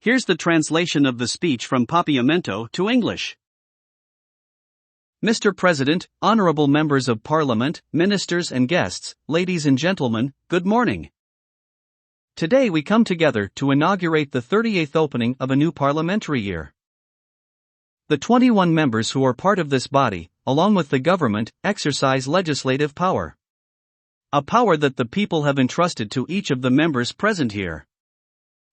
Here's the translation of the speech from Papiamento to English. Mr. President, honorable members of Parliament, ministers and guests, ladies and gentlemen, good morning. Today we come together to inaugurate the 38th opening of a new parliamentary year. The 21 members who are part of this body, along with the government, exercise legislative power. A power that the people have entrusted to each of the members present here.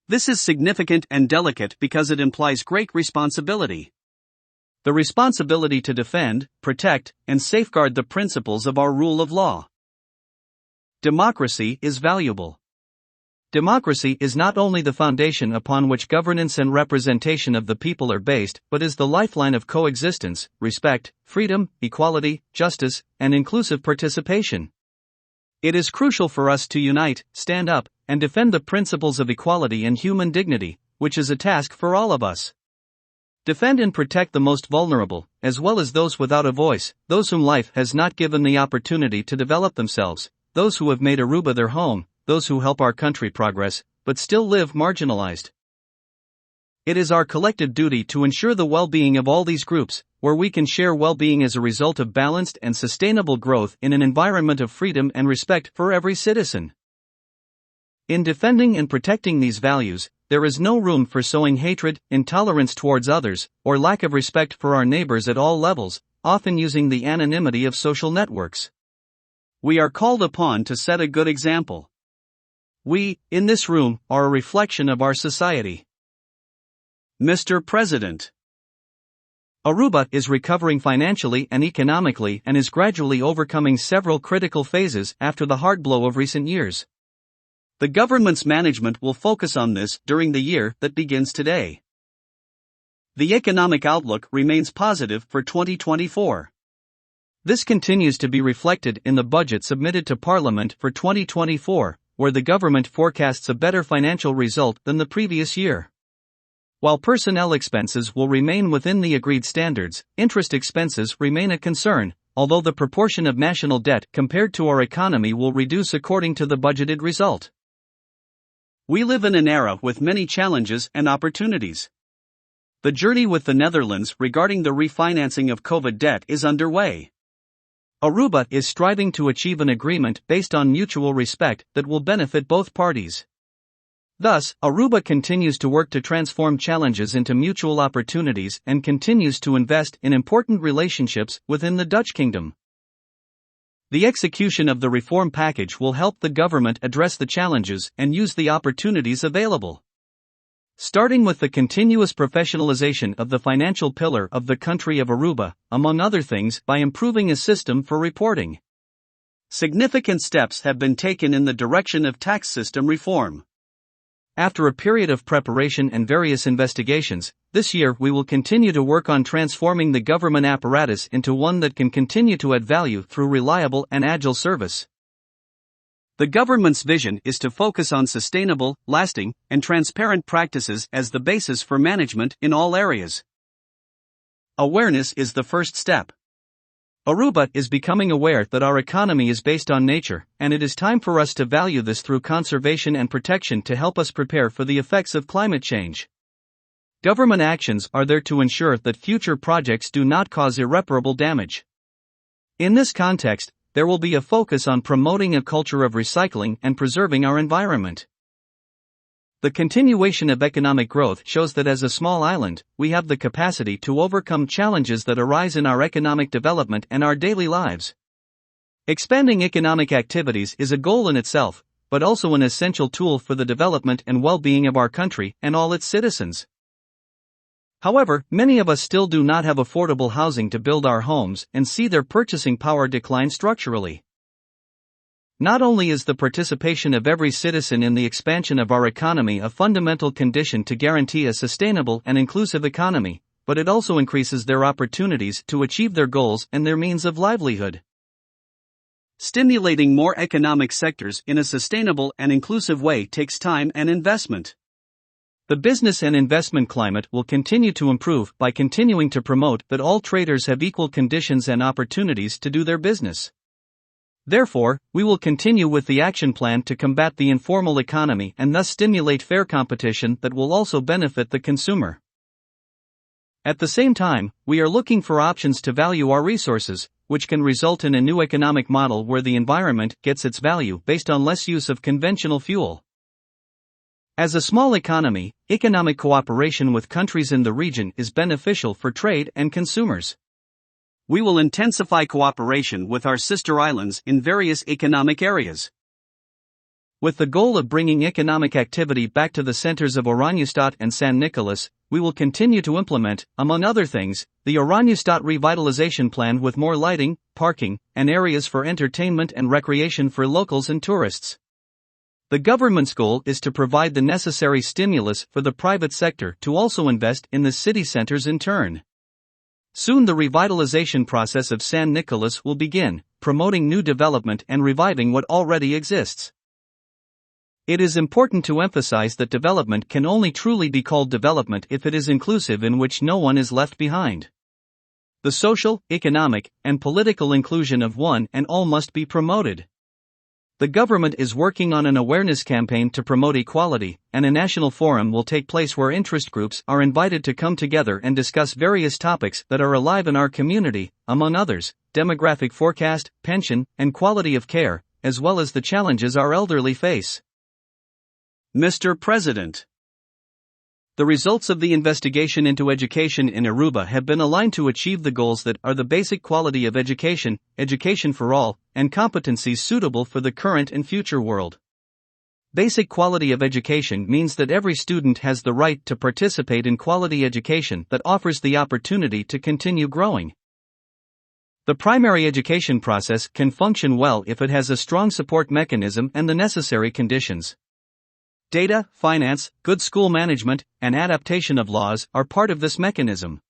This is significant and delicate because it implies great responsibility. The responsibility to defend, protect, and safeguard the principles of our rule of law. Democracy is valuable. Democracy is not only the foundation upon which governance and representation of the people are based, but is the lifeline of coexistence, respect, freedom, equality, justice, and inclusive participation. It is crucial for us to unite, stand up, and defend the principles of equality and human dignity, which is a task for all of us. Defend and protect the most vulnerable, as well as those without a voice, those whom life has not given the opportunity to develop themselves, those who have made Aruba their home, those who help our country progress, but still live marginalized. It is our collective duty to ensure the well-being of all these groups, where we can share well-being as a result of balanced and sustainable growth in an environment of freedom and respect for every citizen. In defending and protecting these values, there is no room for sowing hatred, intolerance towards others, or lack of respect for our neighbors at all levels, often using the anonymity of social networks. We are called upon to set a good example. We, in this room, are a reflection of our society. Mr. President, Aruba is recovering financially and economically and is gradually overcoming several critical phases after the hard blow of recent years. The government's management will focus on this during the year that begins today. The economic outlook remains positive for 2024. This continues to be reflected in the budget submitted to Parliament for 2024, where the government forecasts a better financial result than the previous year. While personnel expenses will remain within the agreed standards, interest expenses remain a concern, although the proportion of national debt compared to our economy will reduce according to the budgeted result. We live in an era with many challenges and opportunities. The journey with the Netherlands regarding the refinancing of COVID debt is underway. Aruba is striving to achieve an agreement based on mutual respect that will benefit both parties. Thus, Aruba continues to work to transform challenges into mutual opportunities and continues to invest in important relationships within the Dutch Kingdom. The execution of the reform package will help the government address the challenges and use the opportunities available. Starting with the continuous professionalization of the financial pillar of the country of Aruba, among other things, by improving a system for reporting. Significant steps have been taken in the direction of tax system reform. After a period of preparation and various investigations, this year we will continue to work on transforming the government apparatus into one that can continue to add value through reliable and agile service. The government's vision is to focus on sustainable, lasting, and transparent practices as the basis for management in all areas. Awareness is the first step. Aruba is becoming aware that our economy is based on nature, and it is time for us to value this through conservation and protection to help us prepare for the effects of climate change. Government actions are there to ensure that future projects do not cause irreparable damage. In this context, there will be a focus on promoting a culture of recycling and preserving our environment. The continuation of economic growth shows that as a small island, we have the capacity to overcome challenges that arise in our economic development and our daily lives. Expanding economic activities is a goal in itself, but also an essential tool for the development and well-being of our country and all its citizens. However, many of us still do not have affordable housing to build our homes and see their purchasing power decline structurally. Not only is the participation of every citizen in the expansion of our economy a fundamental condition to guarantee a sustainable and inclusive economy, but it also increases their opportunities to achieve their goals and their means of livelihood. Stimulating more economic sectors in a sustainable and inclusive way takes time and investment. The business and investment climate will continue to improve by continuing to promote that all traders have equal conditions and opportunities to do their business. Therefore, we will continue with the action plan to combat the informal economy and thus stimulate fair competition that will also benefit the consumer. At the same time, we are looking for options to value our resources, which can result in a new economic model where the environment gets its value based on less use of conventional fuel. As a small economy, economic cooperation with countries in the region is beneficial for trade and consumers. We will intensify cooperation with our sister islands in various economic areas. With the goal of bringing economic activity back to the centers of Oranjestad and San Nicolas, we will continue to implement, among other things, the Oranjestad revitalization plan with more lighting, parking, and areas for entertainment and recreation for locals and tourists. The government's goal is to provide the necessary stimulus for the private sector to also invest in the city centers in turn. Soon the revitalization process of San Nicolas will begin, promoting new development and reviving what already exists. It is important to emphasize that development can only truly be called development if it is inclusive, in which no one is left behind. The social, economic, and political inclusion of one and all must be promoted. The government is working on an awareness campaign to promote equality, and a national forum will take place where interest groups are invited to come together and discuss various topics that are alive in our community, among others, demographic forecast, pension, and quality of care, as well as the challenges our elderly face. Mr. President, the results of the investigation into education in Aruba have been aligned to achieve the goals that are the basic quality of education, education for all, and competencies suitable for the current and future world. Basic quality of education means that every student has the right to participate in quality education that offers the opportunity to continue growing. The primary education process can function well if it has a strong support mechanism and the necessary conditions. Data, finance, good school management, and adaptation of laws are part of this mechanism.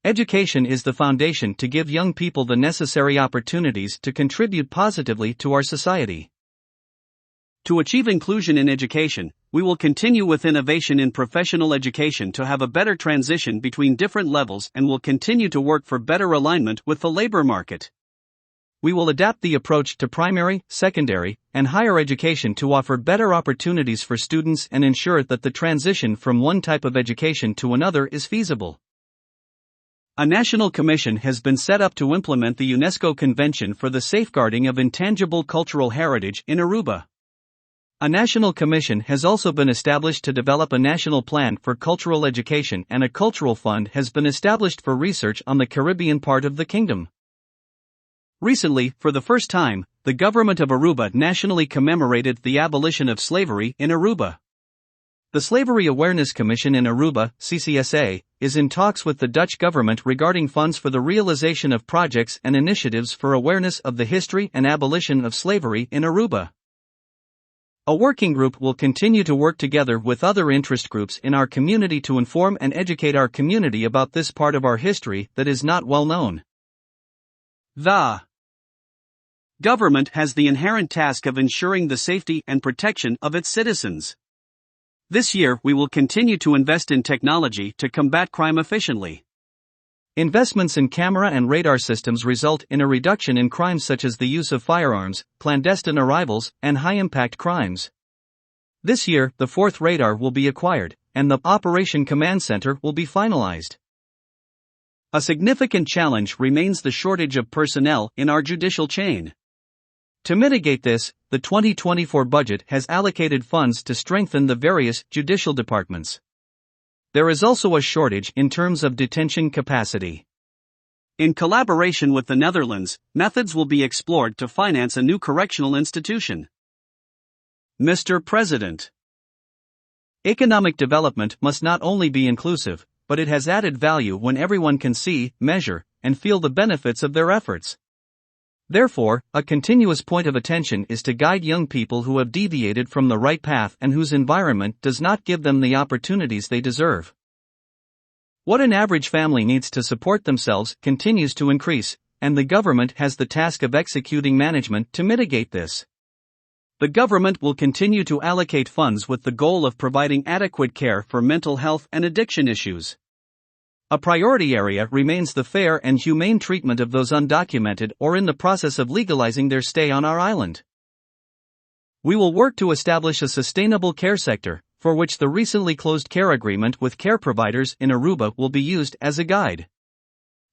Education is the foundation to give young people the necessary opportunities to contribute positively to our society. To achieve inclusion in education, we will continue with innovation in professional education to have a better transition between different levels and will continue to work for better alignment with the labor market. We will adapt the approach to primary, secondary, and higher education to offer better opportunities for students and ensure that the transition from one type of education to another is feasible. A national commission has been set up to implement the UNESCO Convention for the Safeguarding of Intangible Cultural Heritage in Aruba. A national commission has also been established to develop a national plan for cultural education, and a cultural fund has been established for research on the Caribbean part of the kingdom. Recently, for the first time, the government of Aruba nationally commemorated the abolition of slavery in Aruba. The Slavery Awareness Commission in Aruba, CCSA, is in talks with the Dutch government regarding funds for the realization of projects and initiatives for awareness of the history and abolition of slavery in Aruba. A working group will continue to work together with other interest groups in our community to inform and educate our community about this part of our history that is not well known. The government has the inherent task of ensuring the safety and protection of its citizens. This year we will continue to invest in technology to combat crime efficiently. Investments in camera and radar systems result in a reduction in crimes such as the use of firearms, clandestine arrivals, and high-impact crimes. This year, the fourth radar will be acquired, and the Operation Command Center will be finalized. A significant challenge remains the shortage of personnel in our judicial chain. To mitigate this, the 2024 budget has allocated funds to strengthen the various judicial departments. There is also a shortage in terms of detention capacity. In collaboration with the Netherlands, methods will be explored to finance a new correctional institution. Mr. President, economic development must not only be inclusive, but it has added value when everyone can see, measure, and feel the benefits of their efforts. Therefore, a continuous point of attention is to guide young people who have deviated from the right path and whose environment does not give them the opportunities they deserve. What an average family needs to support themselves continues to increase, and the government has the task of executing management to mitigate this. The government will continue to allocate funds with the goal of providing adequate care for mental health and addiction issues. A priority area remains the fair and humane treatment of those undocumented or in the process of legalizing their stay on our island. We will work to establish a sustainable care sector, for which the recently closed care agreement with care providers in Aruba will be used as a guide.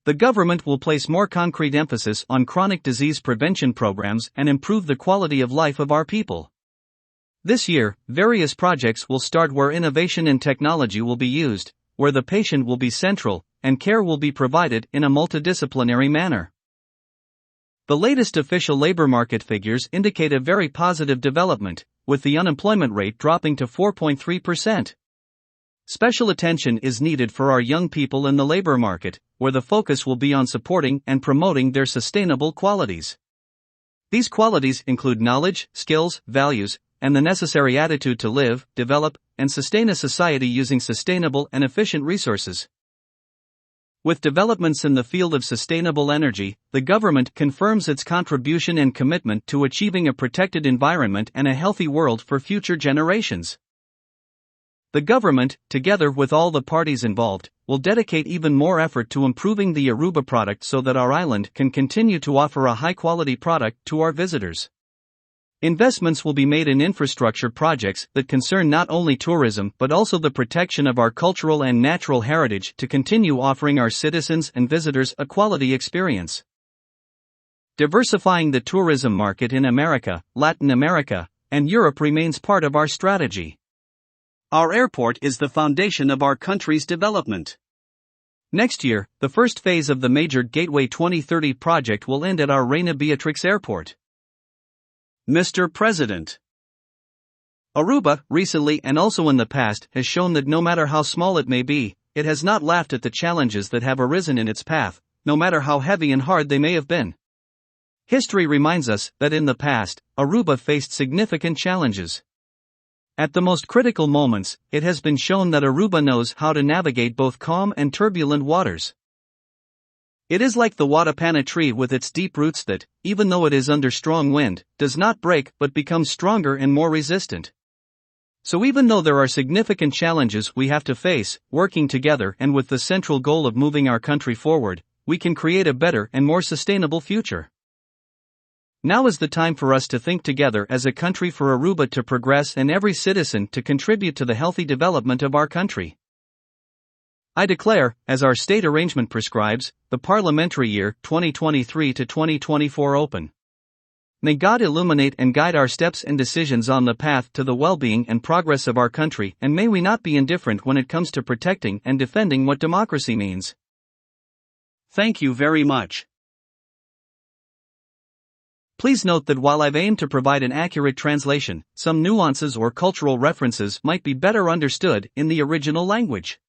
The government will place more concrete emphasis on chronic disease prevention programs and improve the quality of life of our people. This year, various projects will start where innovation and technology will be used, where the patient will be central, and care will be provided in a multidisciplinary manner. The latest official labor market figures indicate a very positive development, with the unemployment rate dropping to 4.3%. Special attention is needed for our young people in the labor market, where the focus will be on supporting and promoting their sustainable qualities. These qualities include knowledge, skills, values, and the necessary attitude to live, develop, and sustain a society using sustainable and efficient resources. With developments in the field of sustainable energy, the government confirms its contribution and commitment to achieving a protected environment and a healthy world for future generations. The government, together with all the parties involved, will dedicate even more effort to improving the Aruba product so that our island can continue to offer a high-quality product to our visitors. Investments will be made in infrastructure projects that concern not only tourism but also the protection of our cultural and natural heritage to continue offering our citizens and visitors a quality experience. Diversifying the tourism market in America, Latin America, and Europe remains part of our strategy. Our airport is the foundation of our country's development. Next year, the first phase of the major Gateway 2030 project will end at our Reina Beatrix Airport. Mr. President, Aruba, recently and also in the past, has shown that no matter how small it may be, it has not laughed at the challenges that have arisen in its path, no matter how heavy and hard they may have been. History reminds us that in the past, Aruba faced significant challenges. At the most critical moments, it has been shown that Aruba knows how to navigate both calm and turbulent waters. It is like the watapana tree with its deep roots that, even though it is under strong wind, does not break but becomes stronger and more resistant. So even though there are significant challenges we have to face, working together and with the central goal of moving our country forward, we can create a better and more sustainable future. Now is the time for us to think together as a country for Aruba to progress and every citizen to contribute to the healthy development of our country. I declare, as our state arrangement prescribes, the parliamentary year 2023 to 2024 open. May God illuminate and guide our steps and decisions on the path to the well-being and progress of our country, and may we not be indifferent when it comes to protecting and defending what democracy means. Thank you very much. Please note that while I've aimed to provide an accurate translation, some nuances or cultural references might be better understood in the original language.